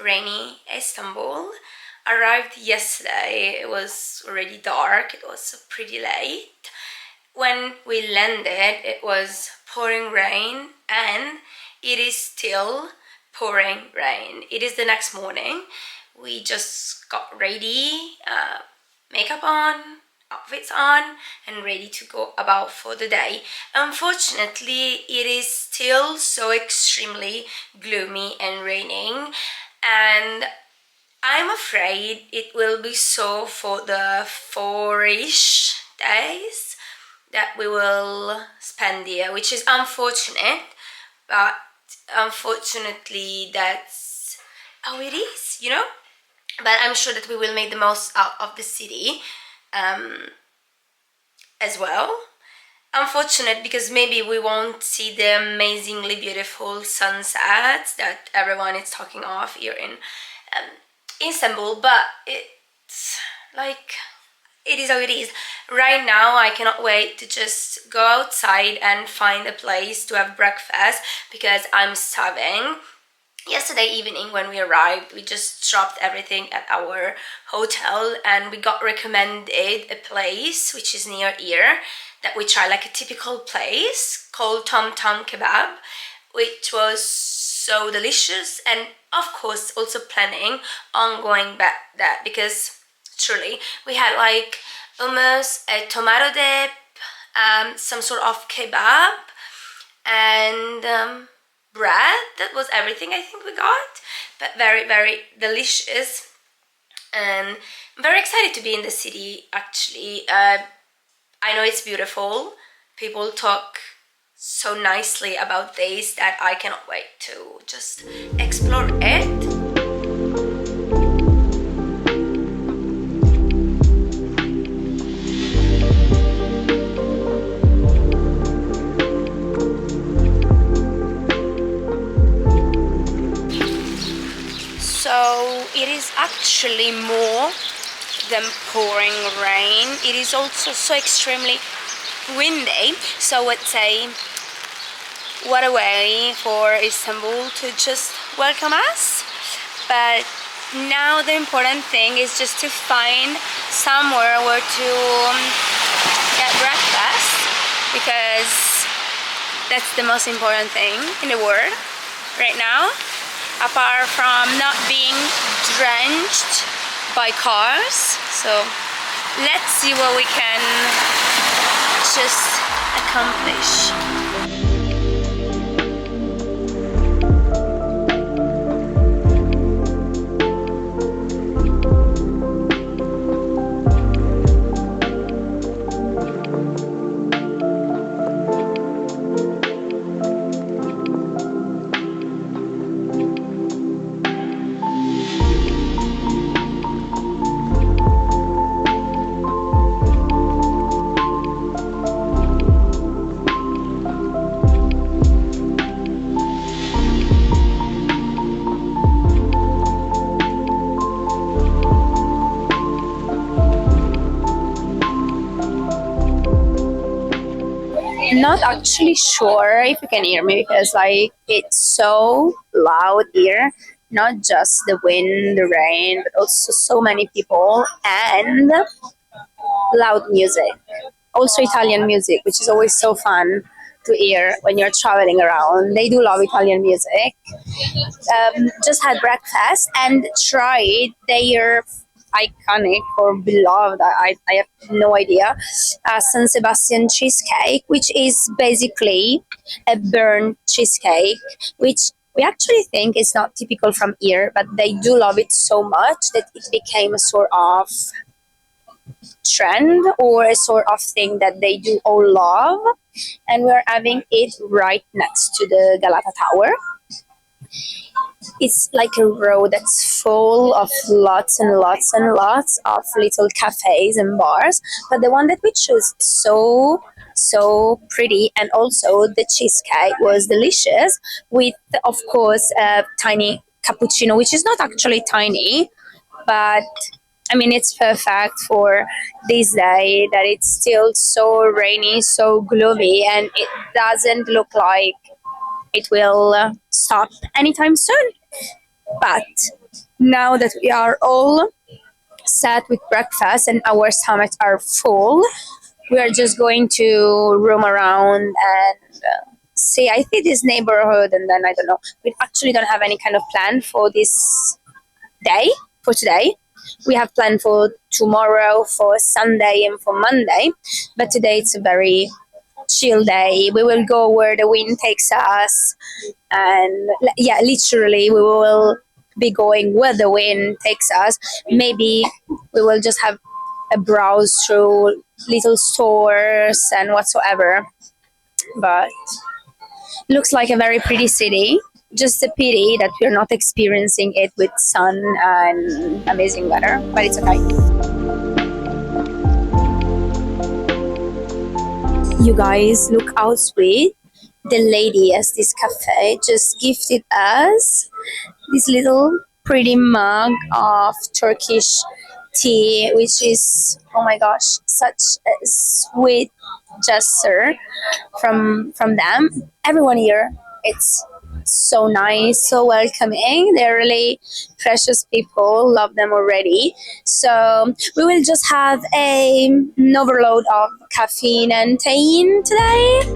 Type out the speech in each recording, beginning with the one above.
rainy Istanbul. Arrived yesterday. It was already dark. It was pretty late. When we landed, it was pouring rain, and it is still pouring rain. It is the next morning. We just got ready, makeup on, outfits on, and ready to go about for the day. Unfortunately, it is still so extremely gloomy and raining, and I'm afraid it will be so for the 4-ish days that we will spend here, which is unfortunate, but unfortunately that's how it is, you know? But I'm sure that we will make the most out of the city as well. Unfortunate because maybe we won't see the amazingly beautiful sunsets that everyone is talking of here in Istanbul, but it's like, it is how it is. Right now I cannot wait to just go outside and find a place to have breakfast because I'm starving. Yesterday evening when we arrived, we just dropped everything at our hotel and we got recommended a place which is near here that we try, like a typical place called Tom Kebab, which was so delicious, and of course also planning on going back there because truly we had like hummus, a tomato dip, some sort of kebab, and bread. That was everything I think we got, but very, very delicious. And I'm very excited to be in the city actually. I know it's beautiful. People talk so nicely about this that I cannot wait to just explore it. So it is actually more than pouring rain. It is also so extremely windy. So I'd say, what a way for Istanbul to just welcome us. But now the important thing is just to find somewhere where to get breakfast, because that's the most important thing in the world right now, apart from not being drenched by cars. So let's see what we can just accomplish. Not actually sure if you can hear me because like it's so loud here, not just the wind, the rain, but also so many people and loud music, also Italian music, which is always so fun to hear when you're traveling around. They do love Italian music. Just had breakfast and tried their iconic or beloved, I have no idea, San Sebastian cheesecake, which is basically a burnt cheesecake, which we actually think is not typical from here, but they do love it so much that it became a sort of trend or a sort of thing that they do all love. And we're having it right next to the Galata Tower. It's like a road that's full of lots and lots and lots of little cafes and bars, but the one that we chose so pretty, and also the cheesecake was delicious with, of course, a tiny cappuccino, which is not actually tiny, but I mean it's perfect for this day that it's still so rainy, so gloomy, and it doesn't look like it will stop anytime soon. But now that we are all set with breakfast and our stomachs are full, we are just going to roam around and see. I think this neighborhood, and then I don't know. We actually don't have any kind of plan for this day, for today. We have planned for tomorrow, for Sunday, and for Monday. But today it's a very chill day. We will go where the wind takes us, and yeah, literally, we will be going where the wind takes us. Maybe we will just have a browse through little stores and whatsoever. But looks like a very pretty city. Just a pity that we're not experiencing it with sun and amazing weather, but it's okay. You guys, look how sweet. The lady at this cafe just gifted us this little pretty mug of Turkish tea, which is, oh my gosh, such a sweet gesture from them. Everyone here, it's so nice, so welcoming. They're really precious people. Love them already. So we will just have an overload of caffeine and tain today.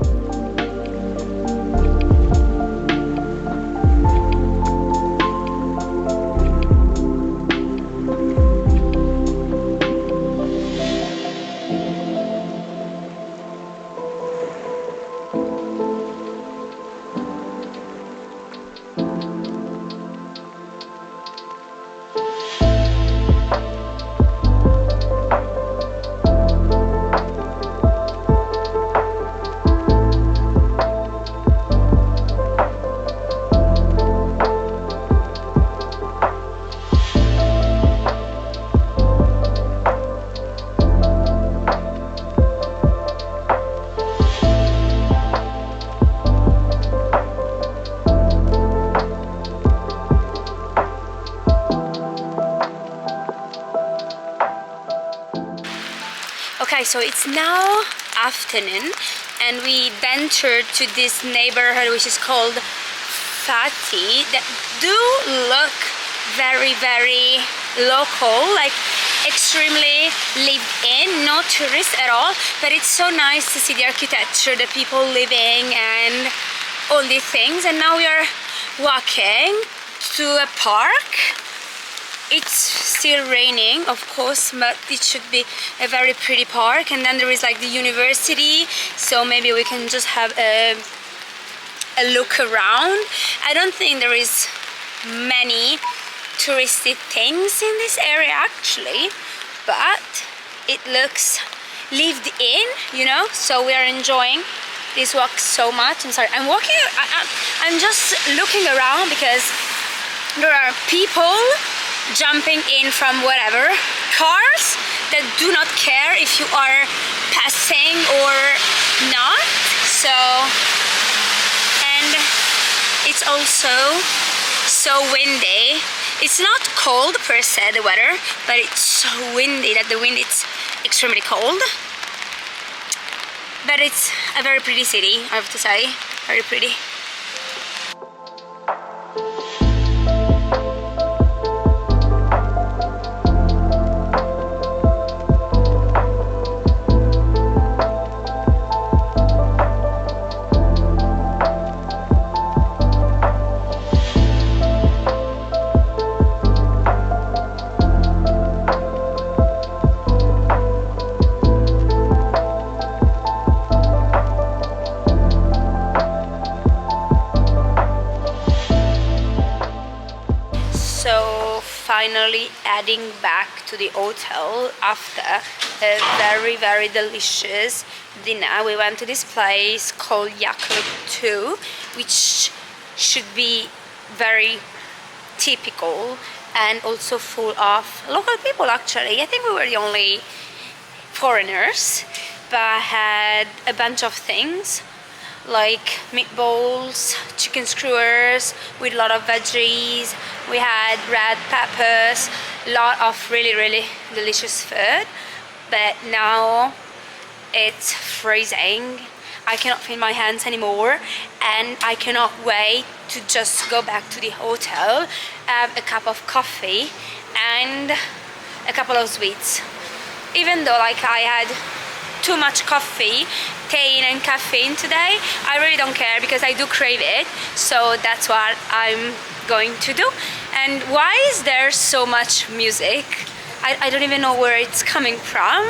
Okay, so it's now afternoon and we ventured to this neighborhood which is called Fatih, that do look very, very local, like extremely lived in, no tourists at all, but it's so nice to see the architecture, the people living and all these things. And now we are walking to a park. It's still raining, of course, but it should be a very pretty park. And then there is like the university, so maybe we can just have a look around. I don't think there is many touristy things in this area actually, but it looks lived in, you know, so we are enjoying this walk so much. I'm sorry, I'm just looking around because there are people jumping in from whatever, cars that do not care if you are passing or not. So, and it's also so windy. It's not cold per se, the weather, but it's so windy that the wind is extremely cold. But it's a very pretty city, I have to say, very pretty. Finally heading back to the hotel after a very, very delicious dinner. We went to this place called Yakup too, which should be very typical and also full of local people actually. I think we were the only foreigners, but had a bunch of things like meatballs, chicken skewers with a lot of veggies. We had red peppers, a lot of really, really delicious food. But now it's freezing. I cannot feel my hands anymore and I cannot wait to just go back to the hotel have a cup of coffee and a couple of sweets. Even though like I had too much coffee, caffeine and caffeine today, I really don't care because I do crave it. So that's what I'm going to do. And why is there so much music? I don't even know where it's coming from,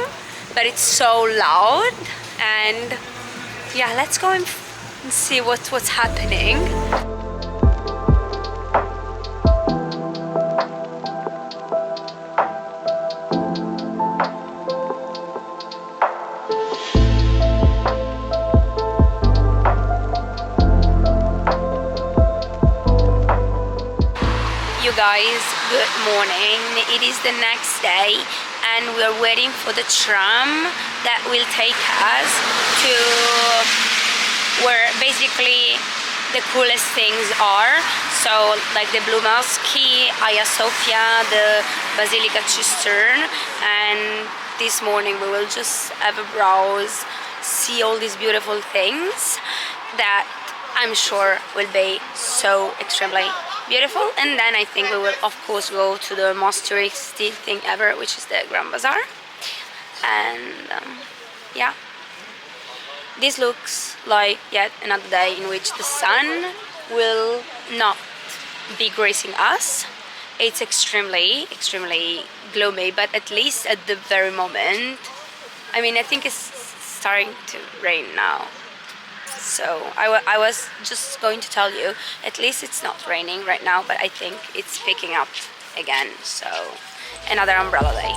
but it's so loud. And yeah, let's go and see what's happening. You guys, good morning. It is the next day and we're waiting for the tram that will take us to where basically the coolest things are. So like the Blue Mosque, Sofya, the Basilica Cistern, and this morning we will just have a browse, see all these beautiful things that I'm sure will be so extremely beautiful. And then I think we will of course go to the most touristy thing ever, which is the Grand Bazaar. And yeah, this looks like yet another day in which the sun will not be gracing us. It's extremely gloomy, but at least at the very moment, I mean, I think it's starting to rain now. So I was just going to tell you, at least it's not raining right now, but I think it's picking up again. So another umbrella day.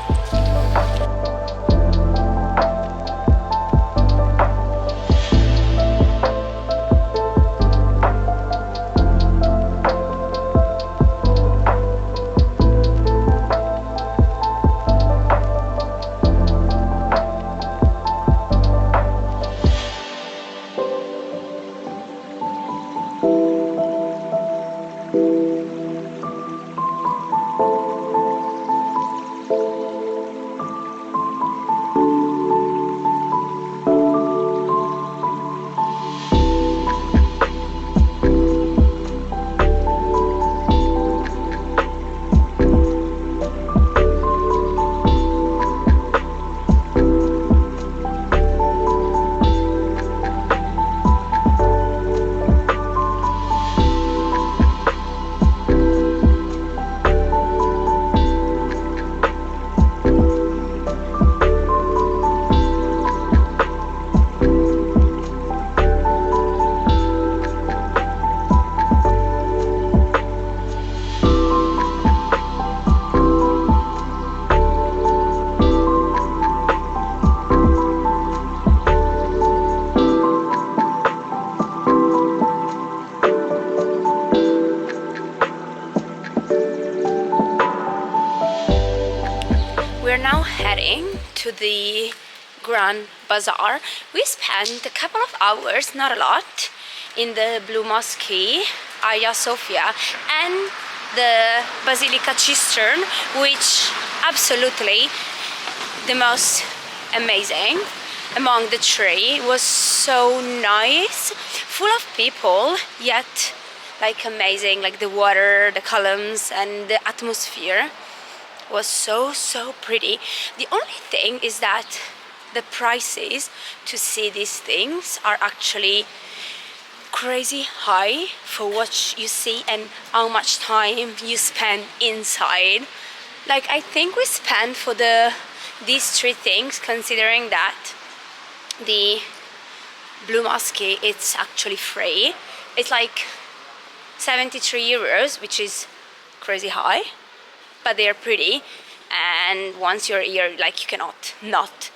We're now heading to the Grand Bazaar. We spent a couple of hours, not a lot, in the Blue Mosque, Hagia Sophia, and the Basilica Cistern, which absolutely the most amazing among the three. It was so nice, full of people, yet like amazing, like the water, the columns, and the atmosphere was so pretty. The only thing is that the prices to see these things are actually crazy high for what you see and how much time you spend inside. Like I think we spent for these three things, considering that the Blue Mosque it's actually free. It's like 73 euros, which is crazy high, but they're pretty, and once you're here, like you cannot not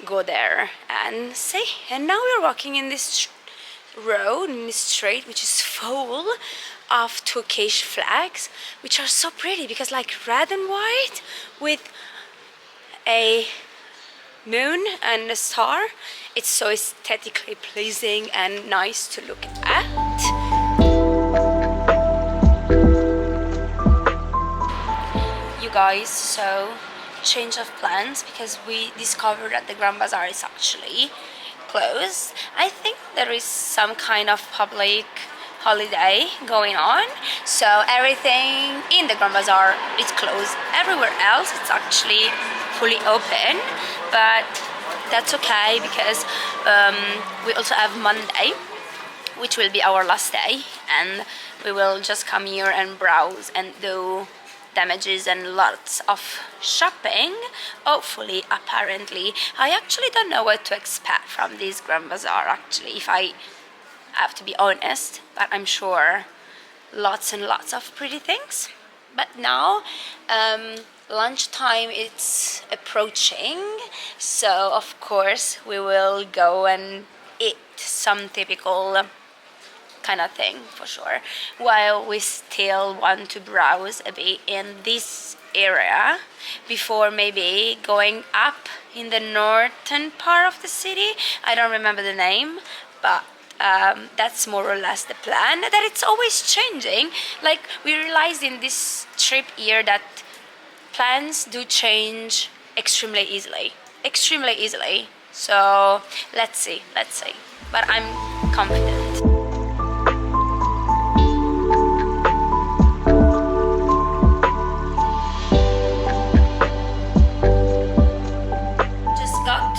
go there and see. And now we're walking in this road, in this street, which is full of Turkish flags, which are so pretty because like red and white with a moon and a star. It's so aesthetically pleasing and nice to look at. Guys, so change of plans because we discovered that the Grand Bazaar is actually closed. I think there is some kind of public holiday going on, so everything in the Grand Bazaar is closed. Everywhere else it's actually fully open, but that's okay because we also have Monday, which will be our last day, and we will just come here and browse and do damages and lots of shopping, hopefully. Apparently I actually don't know what to expect from this Grand Bazaar, actually, if I have to be honest, but I'm sure lots and lots of pretty things. But now lunchtime is approaching, so of course we will go and eat some typical kind of thing for sure, while we still want to browse a bit in this area before maybe going up in the northern part of the city. I don't remember the name, but that's more or less the plan. That it's always changing. Like, we realized in this trip here that plans do change extremely easily. So let's see, but I'm confident.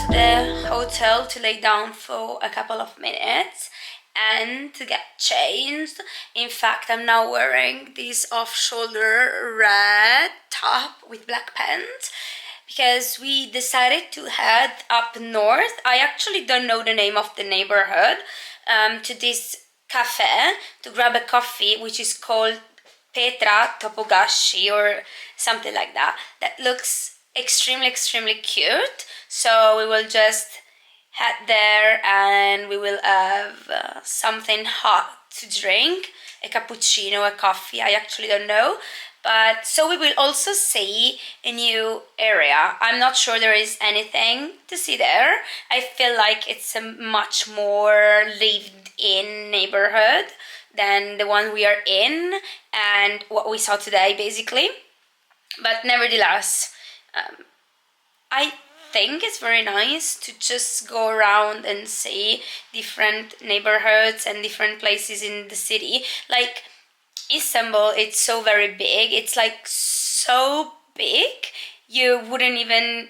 The hotel to lay down for a couple of minutes and to get changed. In fact, I'm now wearing this off-shoulder red top with black pants because we decided to head up north. I actually don't know the name of the neighborhood, to this cafe to grab a coffee, which is called Petra Topogashi or something like that. That looks extremely cute. So we will just head there and we will have something hot to drink, a cappuccino, a coffee, I actually don't know. But so we will also see a new area. I'm not sure there is anything to see there. I feel like it's a much more lived-in neighborhood than the one we are in and what we saw today, basically. But nevertheless, I think it's very nice to just go around and see different neighborhoods and different places in the city. Like Istanbul, it's so very big. It's like so big you wouldn't even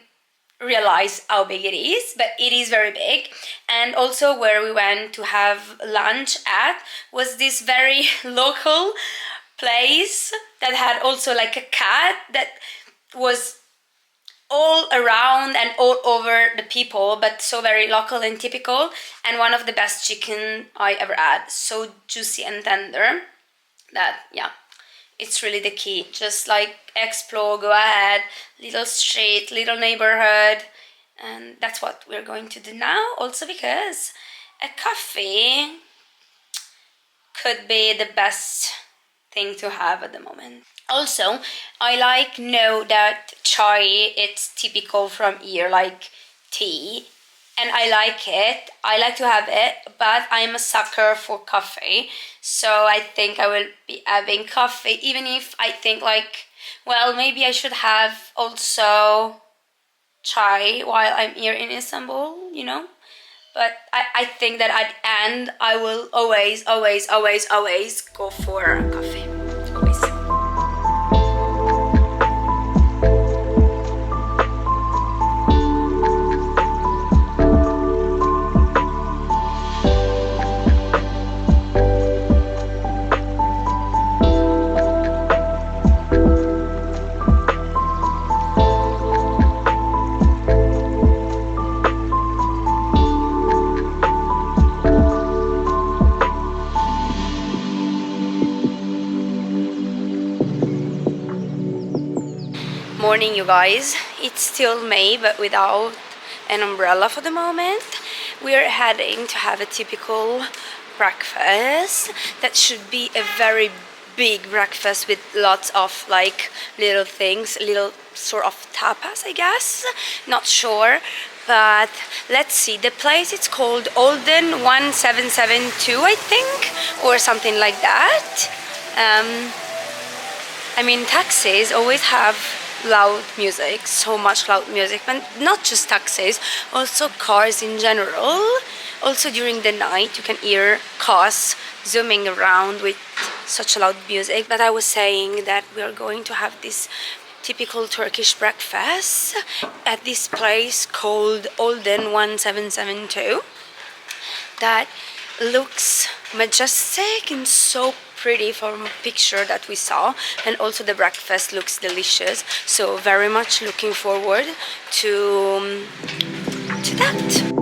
realize how big it is, but it is very big. And also where we went to have lunch at was this very local place that had also like a cat that was all around and all over the people, but so very local and typical, and one of the best chicken I ever had. So juicy and tender that, yeah, it's really the key. Just like explore, go ahead, little street, little neighborhood, and that's what we're going to do now. Also because a coffee could be the best thing to have at the moment. Also, I know that chai, it's typical from here, like tea, and I like it. I like to have it, but I'm a sucker for coffee. So I think I will be having coffee, even if I think like, well, maybe I should have also chai while I'm here in Istanbul, you know? But I think that at the end, I will always go for coffee. Always. Morning, you guys. It's still May, but without an umbrella for the moment. We are heading to have a typical breakfast that should be a very big breakfast with lots of like little things, little sort of tapas, I guess. Not sure, but let's see. The place, it's called Olden 1772, I think, or something like that. I mean, taxis always have loud music, so much loud music, but not just taxis, also cars in general. Also during the night you can hear cars zooming around with such loud music. But I was saying that we are going to have this typical Turkish breakfast at this place called Olden 1772 that looks majestic and so pretty from a picture that we saw, and also the breakfast looks delicious, so very much looking forward to that.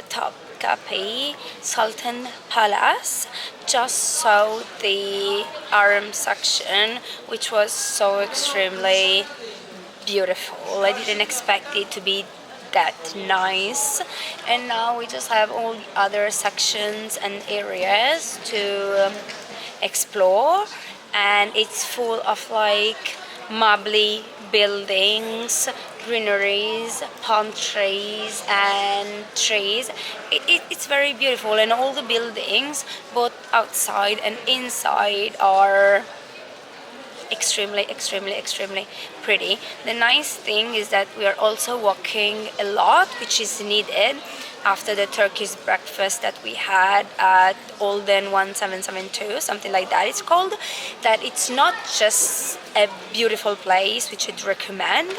Topkapi Palace, just saw the arm section, which was so extremely beautiful. I didn't expect it to be that nice, and now we just have all the other sections and areas to explore, and it's full of like marbly buildings, greeneries, palm trees and trees. It's very beautiful, and all the buildings both outside and inside are extremely pretty. The nice thing is that we are also walking a lot, which is needed after the Turkish breakfast that we had at Olden 1772, something like that it's called. That it's not just a beautiful place, which I'd recommend,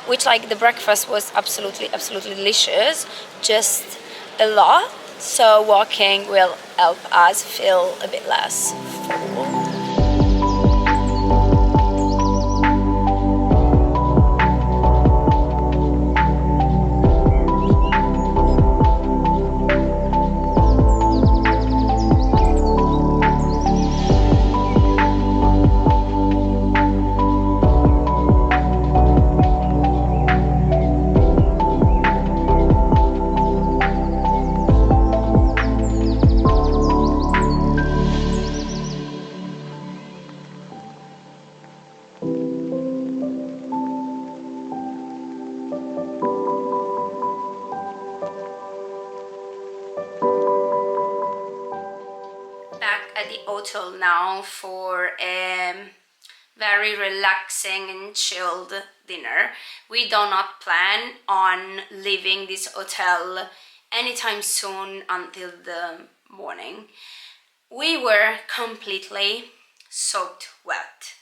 which like the breakfast was absolutely delicious, just a lot, so walking will help us feel a bit less full. At the hotel now for a very relaxing and chilled dinner. We do not plan on leaving this hotel anytime soon until the morning. We were completely soaked wet.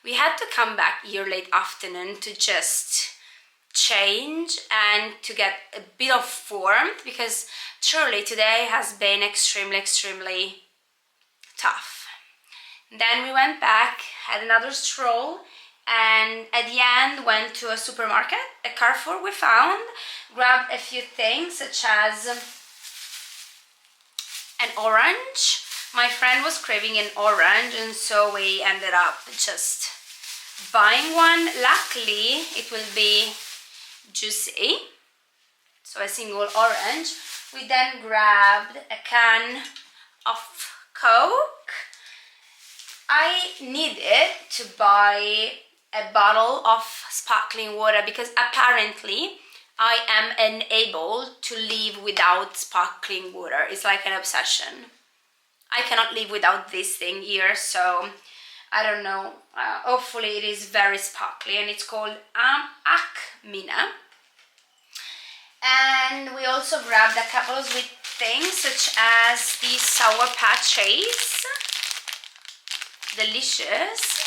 We had to come back here late afternoon to just change and to get a bit of warmth, because truly today has been extremely tough. Then we went back, had another stroll, and at the end went to a supermarket, a Carrefour we found, grabbed a few things such as an orange. My friend was craving an orange, and so we ended up just buying one. Luckily it will be juicy, so a single orange. We then grabbed a can of Coke. I needed to buy a bottle of sparkling water because apparently I am unable to live without sparkling water. It's like an obsession. I cannot live without this thing here, so I don't know. Hopefully it is very sparkly, and it's called Akmina. And we also grabbed a couple with things such as these sour patches, delicious,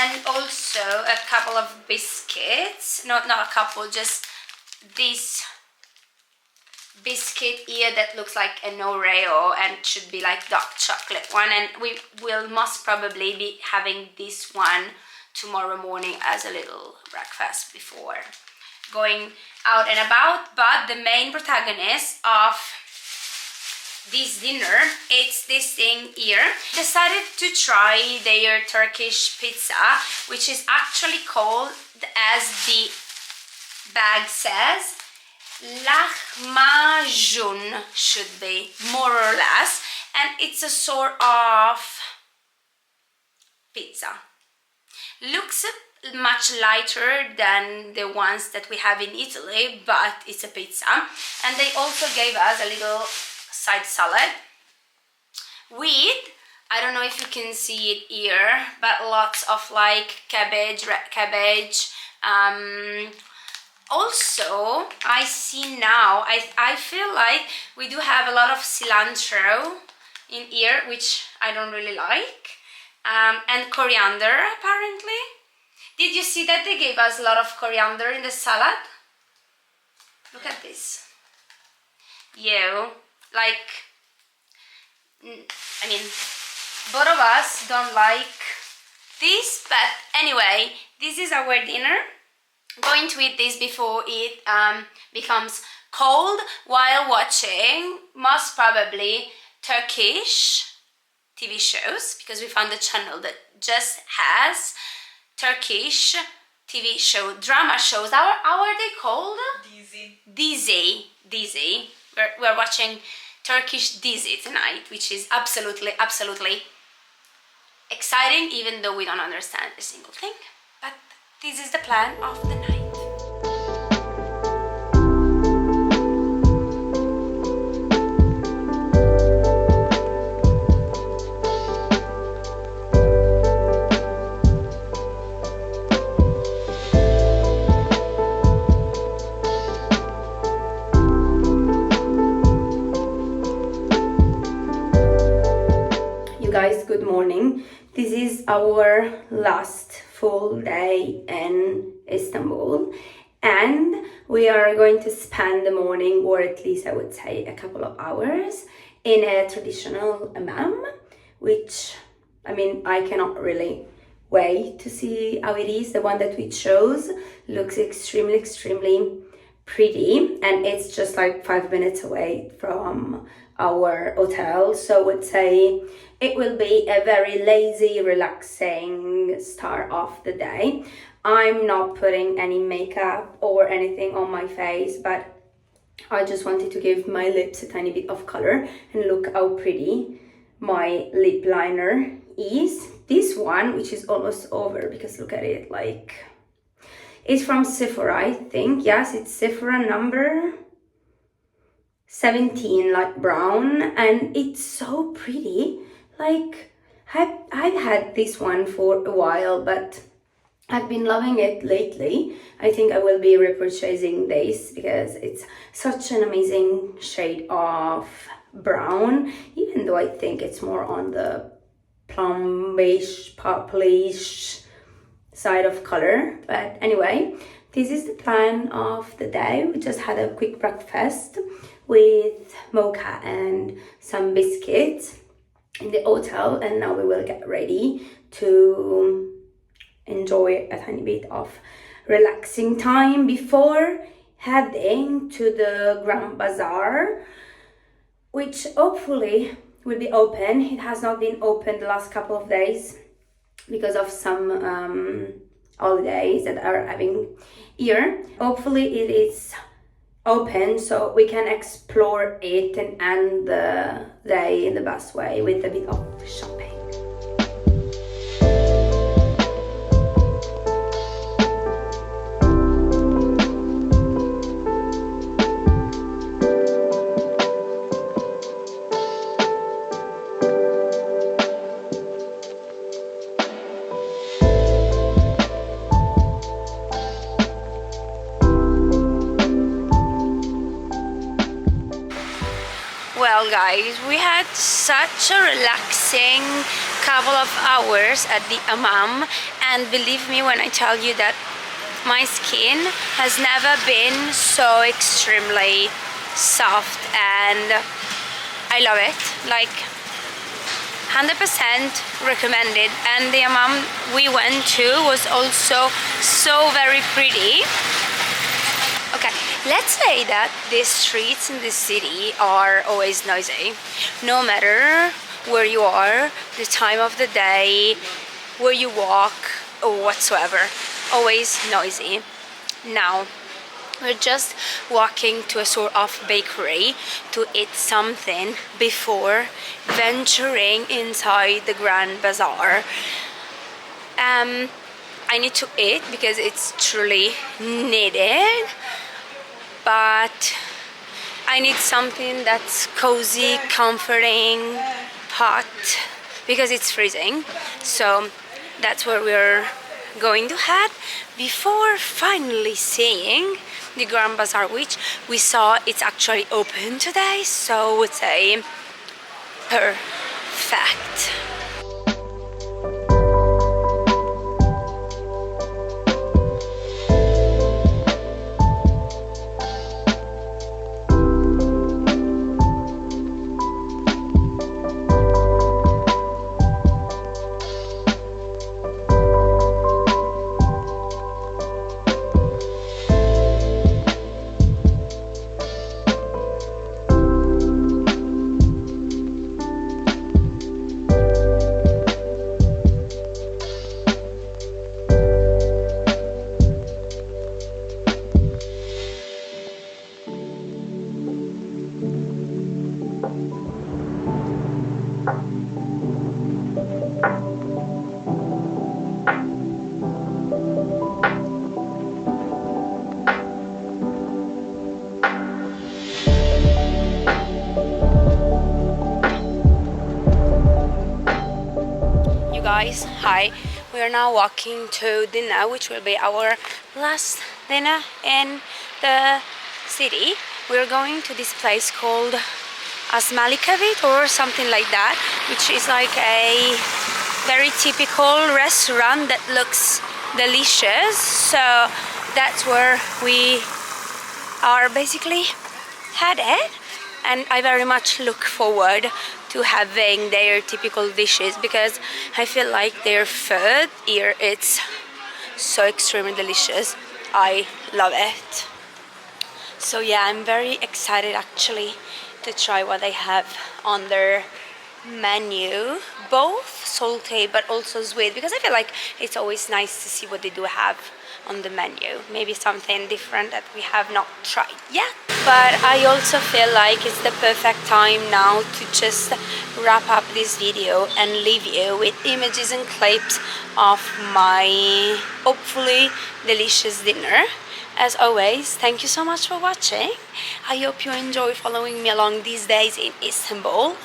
and also a couple of biscuits, not a couple, just this biscuit here that looks like an Oreo and should be like dark chocolate one, and we will most probably be having this one tomorrow morning as a little breakfast before going out and about. But the main protagonist of this dinner, it's this thing here. Decided to try their Turkish pizza, which is actually called, as the bag says, lahmacun, should be more or less, and it's a sort of pizza. Looks much lighter than the ones that we have in Italy, but it's a pizza. And they also gave us a little side salad with, I don't know if you can see it here, but lots of like cabbage, red cabbage. Also, I see now, I feel like we do have a lot of cilantro in here, which I don't really like, and coriander apparently. Did you see that they gave us a lot of coriander in the salad? Look at this. Like, I mean, both of us don't like this, but anyway, this is our dinner. Going to eat this before it becomes cold while watching most probably Turkish TV shows, because we found a channel that just has Turkish TV show, drama shows. How are they called? Dizi. We're watching Turkish dizi tonight, which is absolutely exciting, even though we don't understand a single thing. But this is the plan of the night. Guys, good morning. This is our last full day in Istanbul, and we are going to spend the morning, or at least I would say a couple of hours, in a traditional hammam, which, I mean, I cannot really wait to see how it is. The one that we chose looks extremely pretty, and it's just like 5 minutes away from our hotel, so I would say it will be a very lazy, relaxing start of the day. I'm not putting any makeup or anything on my face, but I just wanted to give my lips a tiny bit of color, and look how pretty my lip liner is. This one, which is almost over, because look at it, like, it's from Sephora, I think. Yes, it's Sephora number 17, like brown, and it's so pretty. Like, I've had this one for a while, but I've been loving it lately. I think I will be repurchasing this because it's such an amazing shade of brown, even though I think it's more on the plumbish, purplish side of color. But anyway, this is the plan of the day. We just had a quick breakfast with mocha and some biscuits in the hotel, and now we will get ready to enjoy a tiny bit of relaxing time before heading to the Grand Bazaar, which hopefully will be open. It has not been open the last couple of days because of some holidays that are having here. Hopefully it is open so we can explore it and end the day in the best way with a bit of shopping. Well guys, we had such a relaxing couple of hours at the hammam, and believe me when I tell you that my skin has never been so extremely soft, and I love it. Like 100% recommended. And the hammam we went to was also so very pretty. Okay, let's say that the streets in the city are always noisy. No matter where you are, the time of the day, where you walk, or whatsoever, always noisy. Now, we're just walking to a sort of bakery to eat something before venturing inside the Grand Bazaar. I need to eat because it's truly needed, but I need something that's cozy, comforting, hot, because it's freezing. So that's where we're going to head before finally seeing the Grand Bazaar, which we saw it's actually open today, so it's a perfect. Guys, hi, we are now walking to dinner, which will be our last dinner in the city. We're going to this place called Asmali Cavit or something like that, which is like a very typical restaurant that looks delicious. So that's where we are basically headed, and I very much look forward to having their typical dishes because I feel like their food here, it's so extremely delicious. I love it. So yeah, I'm very excited actually to try what they have on their menu, both salty but also sweet, because I feel like it's always nice to see what they do have on the menu, maybe something different that we have not tried yet. But I also feel like it's the perfect time now to just wrap up this video and leave you with images and clips of my hopefully delicious dinner. As always, thank you so much for watching. I hope you enjoy following me along these days in Istanbul,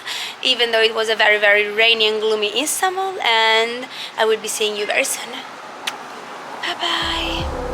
even though it was a very, very rainy and gloomy Istanbul, and I will be seeing you very soon. Bye bye.